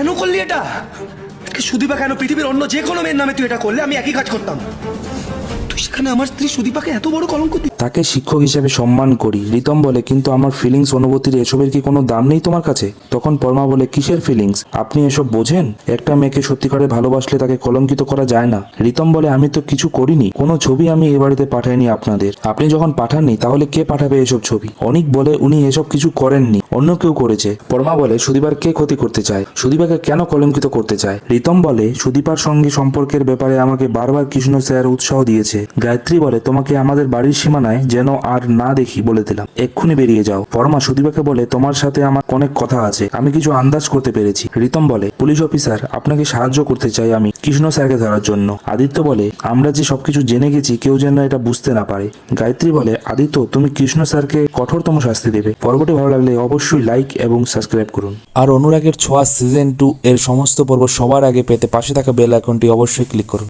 কেন করলি এটা? সুদীপা কেন, পৃথিবীর অন্য যে কোনো মেয়ের নামে তুই এটা করলে আমি একই কাজ করতাম। তুই সেখানে আমার স্ত্রী সুদীপাকে এত বড় কলঙ্ক দিলি। তাকে শিক্ষক হিসেবে সম্মান করি। রিতম বলে, কিন্তু আমার ফিলিংস, অনুভূতির এসবের কি কোনো দাম নেই তোমার কাছে? তখন পরমা বলে, কিসের ফিলিংস? আপনি এসব বোঝেন? একটা মেয়েকে সত্যিকারে ভালোবাসলে তাকে কলঙ্কিত করা যায় না। রিতম বলে, আমি তো কিছু করিনি, কোনো ছবি আমি এ বাড়িতে পাঠাইনি আপনাদের। আপনি যখন পাঠাননি তাহলে কে পাঠাবে এসব ছবি? অনিক বলে, উনি এসব কিছু করেননি, অন্য কেউ করেছে। পরমা বলে, সুদীপার কে ক্ষতি করতে চায়? সুদীপাকে কেন কলঙ্কিত করতে চায়? রিতম বলে, সুদীপার সঙ্গে সম্পর্কের ব্যাপারে আমাকে বারবার কৃষ্ণ স্যার উৎসাহ দিয়েছে। গায়ত্রী বলে, তোমাকে আমাদের বাড়ির সীমানায় যেন আর না দেখি বলে দিলাম, এক্ষুনি বেরিয়ে যাও। পরমা সুদীপাকে বলে, তোমার সাথে আমার অনেক কথা আছে, আমি কিছু আন্দাজ করতে পেরেছি। রিতম বলে, পুলিশ অফিসার, আপনাকে সাহায্য করতে চাই আমি কৃষ্ণ স্যারকে ধরার জন্য। আদিত্য বলে, আমরা যে সবকিছু জেনে গেছি, কেউ যেন এটা বুঝতে না পারে। গায়ত্রী বলে, আদিত্য, তুমি কৃষ্ণ স্যারকে কঠোরতম শাস্তি দেবে। পর্বটি ভালো লাগলে অবশ্যই লাইক এবং সাবস্ক্রাইব করুন। আর অনুরাগের ছোঁয়া সিজন 2 এর সমস্ত পর্ব সবার আগে পেতে পাশে থাকা বেল আইকনটি অবশ্যই ক্লিক করুন।